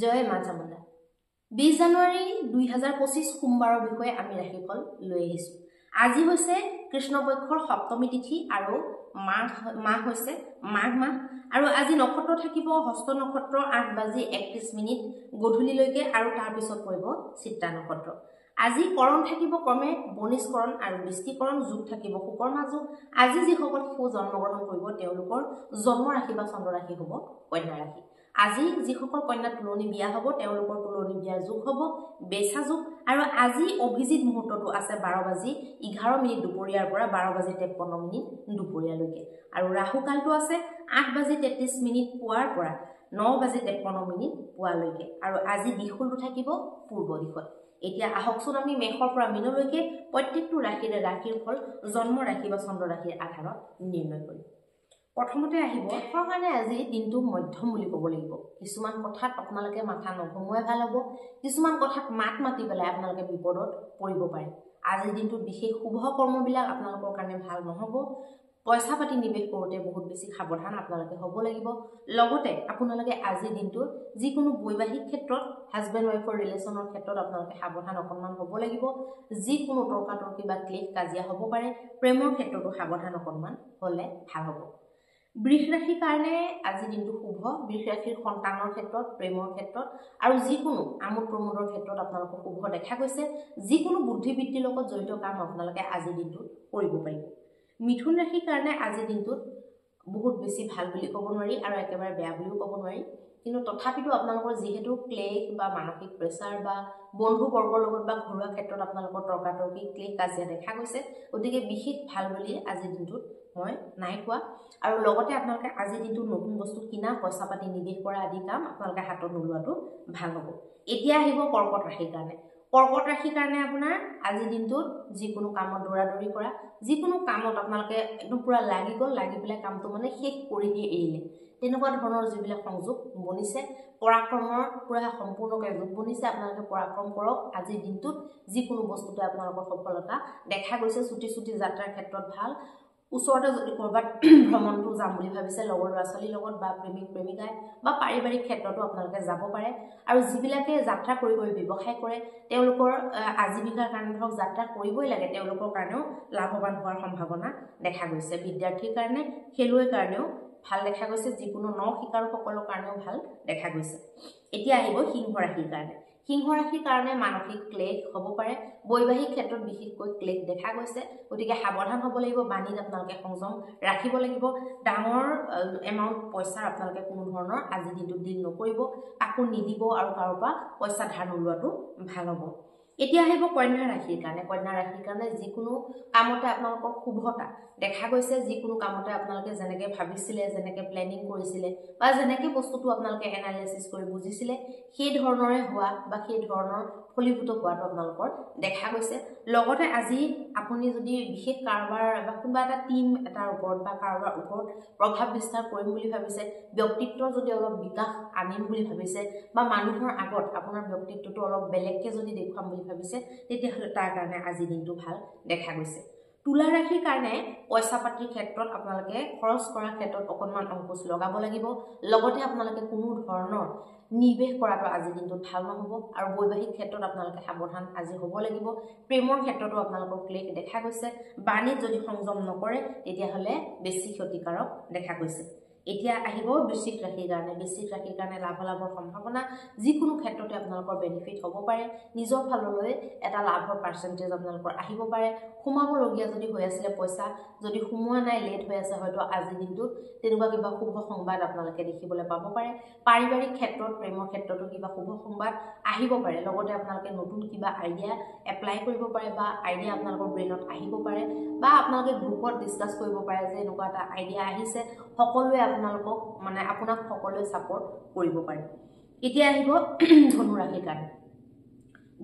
জয় মা চামুণ্ডা 20 জানুৱাৰী 2025 সোমবাৰৰ বিষয়ে আমি ৰাশিফল লৈ আহিছো। আজি হৈছে কৃষ্ণপক্ষৰ সপ্তমী তিথি আৰু মাহ হৈছে মাঘ মাহ আৰু আজি নক্ষত্ৰ থাকিব হস্ত নক্ষত্ৰ 8:31 গধূলিলৈকে আৰু তাৰ পিছত পৰিব চিত্ৰা নক্ষত্ৰ। আজি কৰণ থাকিব ক্ৰমে বনিষ্কৰণ আৰু বৃষ্টিকৰণ যোগ থাকিব শুকৰ্মা যোগ। আজি যিসকল শিশু জন্মগ্ৰহণ কৰিব তেওঁলোকৰ জন্ম ৰাশি বা চন্দ্ৰ ৰাশি হ'ব কন্যা ৰাশি। আজি যিসকল কন্যা তুলনি বিয়া হ'ব তেওঁলোকৰ তুলনি বিয়াৰ যোগ হ'ব বেছা যোগ আৰু আজি অভিজিত মুহূৰ্তটো আছে 12:11 দুপৰীয়াৰ পৰা 12:53 দুপৰীয়ালৈকে আৰু ৰাহু কালটো আছে 8:33 পুৱাৰ পৰা 9:53 পুৱালৈকে আৰু আজি দিশটো থাকিব পূৰ্ব দিশত। এতিয়া আহকচোন আমি মেষৰ পৰা মীনলৈকে প্ৰত্যেকটো ৰাশিৰে ৰাশিৰ ফল জন্ম ৰাশি বা চন্দ্ৰ ৰাশিৰ আধাৰত নিৰ্ণয় কৰিম। প্ৰথমতে আহিব কাৰণে আজি দিনটো মধ্যম বুলি ক'ব লাগিব। কিছুমান কথাত আপোনালোকে মাথা নঘমুৱাই ভাল হ'ব, কিছুমান কথাত মাতি পেলাই আপোনালোকে বিপদত পৰিব পাৰে। আজিৰ দিনটোত বিশেষ শুভ কৰ্মবিলাক আপোনালোকৰ কাৰণে ভাল নহ'ব। পইচা পাতি নিৱেশ কৰোঁতে বহুত বেছি সাৱধান আপোনালোকে হ'ব লাগিব। লগতে আপোনালোকে আজিৰ দিনটোত যিকোনো বৈবাহিক ক্ষেত্ৰত হাজবেণ্ড ৱাইফৰ ৰিলেশ্যনৰ ক্ষেত্ৰত আপোনালোকে সাৱধান অকণমান হ'ব লাগিব। যিকোনো তৰ্কাতৰ্কি বা ক্লেশ কাজিয়া হ'ব পাৰে, প্ৰেমৰ ক্ষেত্ৰতো সাৱধান অকণমান হ'লে ভাল হ'ব। বৃষ ৰাশিৰ কাৰণে আজি দিনটো শুভ। বৃষ ৰাশিৰ সন্তানৰ ক্ষেত্ৰত, প্ৰেমৰ ক্ষেত্ৰত আৰু যিকোনো আমোদ প্ৰমোদৰ ক্ষেত্ৰত আপোনালোকক শুভ দেখা গৈছে। যিকোনো বুদ্ধিবৃত্তিৰ লগত জড়িত কাম আপোনালোকে আজিৰ দিনটোত কৰিব পাৰিব। মিথুন ৰাশিৰ কাৰণে আজিৰ দিনটোত বহুত বেছি ভাল বুলি ক'ব নোৱাৰি আৰু একেবাৰে বেয়া বুলিও ক'ব নোৱাৰি, কিন্তু তথাপিতো আপোনালোকৰ যিহেতু ক্লেশ বা মানসিক প্ৰেছাৰ বা বন্ধুবৰ্গৰ লগত বা ঘৰুৱা ক্ষেত্ৰত আপোনালোকৰ তৰ্কাতৰ্কি ক্লেশ কাজিয়া দেখা গৈছে, গতিকে বিশেষ ভাল বুলি আজিৰ দিনটোত মই নাই কোৱা। আৰু লগতে আপোনালোকে আজিৰ দিনটোত নতুন বস্তু কিনা, পইচা পাতি নিৱেশ কৰা আদি কাম আপোনালোকে হাতত নোলোৱাটো ভাল হ'ব। এতিয়া আহিব কৰ্কট ৰাশিৰ কাৰণে। কৰ্কট ৰাশিৰ কাৰণে আপোনাৰ আজিৰ দিনটোত যিকোনো কামত দৌৰাদৌৰি কৰা, যিকোনো কামত আপোনালোকে একদম পুৰা লাগি গ'ল, লাগি পেলাই কামটো মানে শেষ কৰি দিয়ে এৰিলে, তেনেকুৱা ধৰণৰ যিবিলাক সংযোগ বনিছে, পৰাক্ৰমৰ পুৰা সম্পূৰ্ণকৈ যোগ বনিছে। আপোনালোকে পৰাক্ৰম কৰক। আজিৰ দিনটোত যিকোনো বস্তুতে আপোনালোকৰ সফলতা দেখা গৈছে। ছুটি যাত্ৰাৰ ক্ষেত্ৰত ভাল। ওচৰতে যদি ক'ৰবাত ভ্ৰমণটো যাম বুলি ভাবিছে লগৰ ল'ৰা ছোৱালীৰ লগত বা প্ৰেমিক প্ৰেমিকাই বা পাৰিবাৰিক ক্ষেত্ৰতো আপোনালোকে যাব পাৰে। আৰু যিবিলাকে যাত্ৰা কৰি ব্যৱসায় কৰে তেওঁলোকৰ আজীৱিকাৰ কাৰণে ধৰক যাত্ৰা কৰিবই লাগে, তেওঁলোকৰ কাৰণেও লাভৱান হোৱাৰ সম্ভাৱনা দেখা গৈছে। বিদ্যাৰ্থীৰ কাৰণে, খেলুৱৈৰ কাৰণেও ভাল দেখা গৈছে। যিকোনো শিকাৰুসকলৰ কাৰণেও ভাল দেখা গৈছে। এতিয়া আহিব সিংহ ৰাশিৰ কাৰণে। সিংহ ৰাশিৰ কাৰণে মানসিক ক্লেশ হ'ব পাৰে। বৈবাহিক ক্ষেত্ৰত বিশেষকৈ ক্লেশ দেখা গৈছে, গতিকে সাৱধান হ'ব লাগিব। বাণীত আপোনালোকে সংযম ৰাখিব লাগিব। ডাঙৰ এমাউণ্ট পইচাৰ আপোনালোকে কোনো ধৰণৰ আজিৰ দিনটোত ডিল নকৰিব, কাকো নিদিব আৰু কাৰোৰ পৰা পইচা ধাৰ নোলোৱাটো ভাল হ'ব। এতিয়া আহিব কন্যা ৰাশিৰ কাৰণে। কন্যা ৰাশিৰ কাৰণে যিকোনো কামতে আপোনালোকৰ শুভতা দেখা গৈছে। যিকোনো কামতে আপোনালোকে যেনেকৈ ভাবিছিলে, যেনেকৈ প্লেনিং কৰিছিলে বা যেনেকৈ বস্তুটো আপোনালোকে এনালাইচিছ কৰি বুজিছিলে সেই ধৰণৰে হোৱা বা সেই ধৰণৰ ফলীভূত হোৱাটো আপোনালোকৰ দেখা গৈছে। লগতে আজি আপুনি যদি বিশেষ কাৰোবাৰ বা কোনোবা এটা টিম এটাৰ ওপৰত বা কাৰোবাৰ ওপৰত প্ৰভাৱ বিস্তাৰ কৰিম বুলি ভাবিছে, ব্যক্তিত্বৰ যদি অলপ বিকাশ আনিম বুলি ভাবিছে বা মানুহৰ আগত আপোনাৰ ব্যক্তিত্বটো অলপ বেলেগকৈ যদি দেখুৱাম বুলি ভাবিছে, তেতিয়াহ'লে তাৰ কাৰণে আজিৰ দিনটো ভাল দেখা গৈছে। তুলা ৰাশিৰ কাৰণে পইচা পাতিৰ ক্ষেত্ৰত আপোনালোকে খৰচ কৰাৰ ক্ষেত্ৰত অকণমান অংকুশ লগাব লাগিব। লগতে আপোনালোকে কোনো ধৰণৰ নিৱেশ কৰাটো আজিৰ দিনটোত ভাল নহ'ব আৰু বৈবাহিক ক্ষেত্ৰত আপোনালোকে সাৱধান আজি হ'ব লাগিব। প্ৰেমৰ ক্ষেত্ৰতো আপোনালোকৰ ক্লেশ দেখা গৈছে। বাণীত যদি সংযম নকৰে তেতিয়াহ'লে বেছি ক্ষতিকাৰক দেখা গৈছে। এতিয়া আহিব বৃশ্চিক ৰাশিৰ কাৰণে। বৃশ্চিক ৰাশিৰ কাৰণে লাভালাভৰ সম্ভাৱনা, যিকোনো ক্ষেত্ৰতে আপোনালোকৰ বেনিফিট হ'ব পাৰে। নিজৰ ফাললৈ এটা লাভৰ পাৰ্চেণ্টেজ আপোনালোকৰ আহিব পাৰে। সোমাবলগীয়া যদি হৈ আছিলে পইচা, যদি সোমোৱা নাই, লেট হৈ আছে, হয়তো আজিৰ দিনটোত তেনেকুৱা কিবা শুভ সংবাদ আপোনালোকে দেখিবলৈ পাব পাৰে। পাৰিবাৰিক ক্ষেত্ৰত, প্ৰেমৰ ক্ষেত্ৰতো কিবা শুভ সংবাদ আহিব পাৰে। লগতে আপোনালোকে নতুন কিবা আইডিয়া এপ্লাই কৰিব পাৰে বা আইডিয়া আপোনালোকৰ ব্ৰেইনত আহিব পাৰে বা আপোনালোকে গ্ৰুপত ডিছকাছ কৰিব পাৰে যে এনেকুৱা এটা আইডিয়া আহিছে। সকলোৱে আপোনাক সকলোৱে ছাপোৰ্ট কৰিব পাৰে। এতিয়া আহিব ধনু ৰাশিৰ কাৰণে।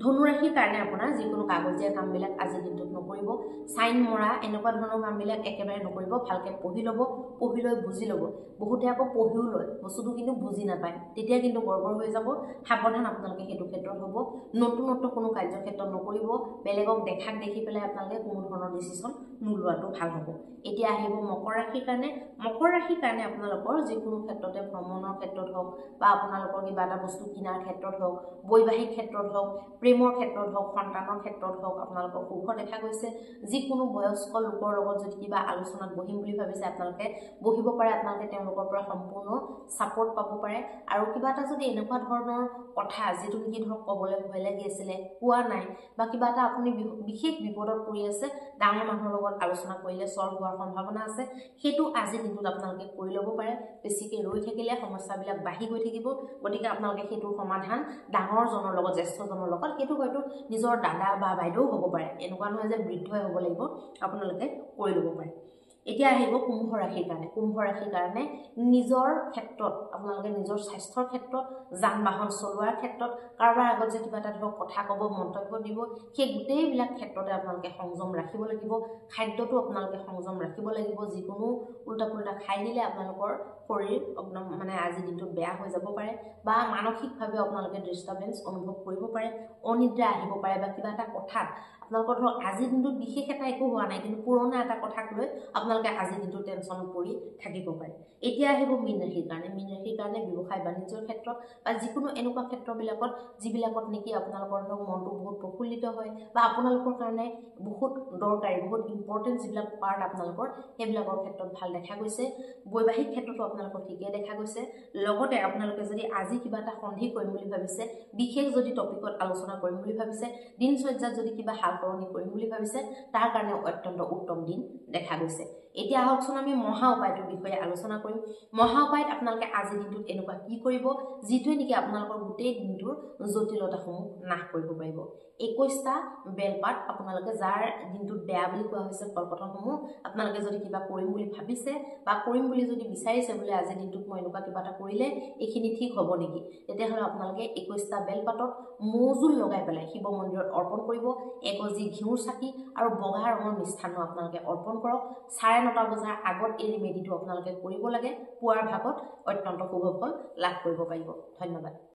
ধনু ৰাশিৰ কাৰণে আপোনাৰ যিকোনো কাগজীয়া কামবিলাক আজিৰ দিনটোত নকৰিব সাইন মৰা এনেকুৱা ধৰণৰ কামবিলাক একেবাৰে নকৰিব ভালকে পঢ়ি ল'ব পঢ়ি লৈ বুজি ল'ব বহুতে আকৌ পঢ়িও লয় বস্তুটো কিন্তু বুজি নাপায় তেতিয়া কিন্তু গড়বড় হৈ যাব সাৱধান আপোনালোকে সেইটো ক্ষেত্ৰত হ'ব নতুনত্ব কোনো কাৰ্যক্ষেত্ৰত নকৰিব বেলেগক দেখাক দেখি পেলাই আপোনালোকে কোনো ধৰণৰ ডিসিশন নোলোৱাটো ভাল হ'ব এতিয়া আহিব মকৰ ৰাশিৰ কাৰণে আপোনালোকৰ যিকোনো ক্ষেত্ৰতে ভ্ৰমণৰ ক্ষেত্ৰত হওক বা আপোনালোকৰ কিবা এটা বস্তু কিনাৰ ক্ষেত্ৰত হওক বৈবাহিক ক্ষেত্ৰত হওক প্ৰেমৰ ক্ষেত্ৰত হওক সন্তানৰ ক্ষেত্ৰত হওক আপোনালোকৰ সুখ দেখা গৈছে যিকোনো বয়স্ক লোকৰ লগত যদি কিবা আলোচনাত বহিম বুলি ভাবিছে আপোনালোকে বহিব পাৰে আপোনালোকে তেওঁলোকৰ পৰা সম্পূৰ্ণ সাপোৰ্ট পাব পাৰে আৰু কিবা এটা যদি এনেকুৱা ধৰণৰ কথা যেটো নেকি ধৰক কবলৈ ভয় লাগি আছিলে কোৱা নাই বা কিবা এটা আপুনি বিশেষ বিপদত পৰি আছে ডাঙৰ মানুহৰ লগত আলোচনা কৰিলে সলভ হোৱাৰ সম্ভাৱনা আছে হেতু আজি দিনটোত আপোনালোকে কৰি ল'ব পাৰে বেছিকৈ ৰৈ থাকিলে সমস্যাবিলাক বাঢ়ি গৈ থাকিব গতিকে আপোনালোকে হেতু সমাধান ডাঙৰ জনৰ লগত জ্যেষ্ঠ জনৰ লগত হেতু হয়তো নিজৰ দাদা বা বাইদেউ হ'ব পাৰে এনেকুৱা নহয় যে বৃদ্ধই হ'ব লাগিব আপোনালোকে কৰি ল'ব পাৰে এতিয়া আহিব কুম্ভ ৰাশিৰ কাৰণে নিজৰ ক্ষেত্ৰত আপোনালোকে নিজৰ স্বাস্থ্যৰ ক্ষেত্ৰত যান বাহন চলোৱাৰ ক্ষেত্ৰত কাৰোবাৰ আগত যে কিবা এটা ধৰক কথা ক'ব মন্তব্য দিব সেই গোটেইবিলাক ক্ষেত্ৰতে আপোনালোকে সংযম ৰাখিব লাগিব খাদ্যটো আপোনালোকে সংযম ৰাখিব লাগিব যিকোনো উল্টা পুল্টা খাই দিলে আপোনালোকৰ শৰীৰ একদম মানে আজি দিনটো বেয়া হৈ যাব পাৰে বা মানসিকভাৱে আপোনালোকে ডিস্টাৰবেন্স অনুভৱ কৰিব পাৰে অনিদ্ৰা আহিব পাৰে বা কিবা এটা কথাত আপোনালোকৰ ধৰক আজি দিনটোত বিশেষ এটা একো হোৱা নাই কিন্তু পুৰণা এটা কথাক লৈ আপোনালোকে আজি দিনটো টেনচনত পৰি থাকিব পাৰে এতিয়া আহিব মীন ৰাশিৰ কাৰণে ব্যৱসায় বাণিজ্যৰ ক্ষেত্ৰত বা যিকোনো এনেকুৱা ক্ষেত্ৰবিলাকত যিবিলাকত নেকি আপোনালোকৰ ধৰক মনটো বহুত প্ৰফুল্লিত হয় বা আপোনালোকৰ কাৰণে বহুত দৰকাৰী বহুত ইম্পৰ্টেন্ট যিবিলাক পাৰ্ট আপোনালোকৰ সেইবিলাকৰ ক্ষেত্ৰত ভাল দেখা গৈছে বৈবাহিক ক্ষেত্ৰতো আপোনালোকৰ ঠিকে দেখা গৈছে লগতে আপোনালোকে যদি আজি কিবা এটা সন্ধি কৰিম বুলি ভাবিছে বিশেষ যদি টপিকত আলোচনা কৰিম বুলি ভাবিছে দিনচৰ্যাত যদি কিবা হালকৰণি কৰিম বুলি ভাবিছে তাৰ কাৰণে অত্যন্ত উত্তম দিন দেখা গৈছে এতিয়া আহকচোন আমি মহা উপায়টোৰ বিষয়ে আলোচনা কৰিম মহা উপায়ত আপোনালোকে আজি দিনটোত এনেকুৱা কি কৰিব যিটোৱে নেকি আপোনালোকৰ গোটেই দিনটোৰ জটিলতাসমূহ নাশ কৰিব পাৰিব 21টা বেলপাত আপোনালোকে যাৰ দিনটোত বেয়া বুলি কোৱা হৈছে ফলপতনসমূহ আপোনালোকে যদি কিবা কৰিম বুলি ভাবিছে বা কৰিম বুলি যদি বিচাৰিছে বোলে আজি দিনটোত মই এনেকুৱা কিবা এটা কৰিলে এইখিনি ঠিক হ'ব নেকি তেতিয়াহ'লে আপোনালোকে 21টা বেলপাতত মৌজুল লগাই পেলাই শিৱ মন্দিৰত অৰ্পণ কৰিব এগজি ঘিউৰ চাকি আৰু বগা ৰঙৰ মিষ্টান্ন আপোনালোকে অৰ্পণ কৰক 9:30 বজাৰ আগত এই ৰেমেডিটো আপোনালোকে কৰিব লাগে পুৱাৰ ভাগত অত্যন্ত শুভ ফল লাভ কৰিব পাৰিব ধন্যবাদ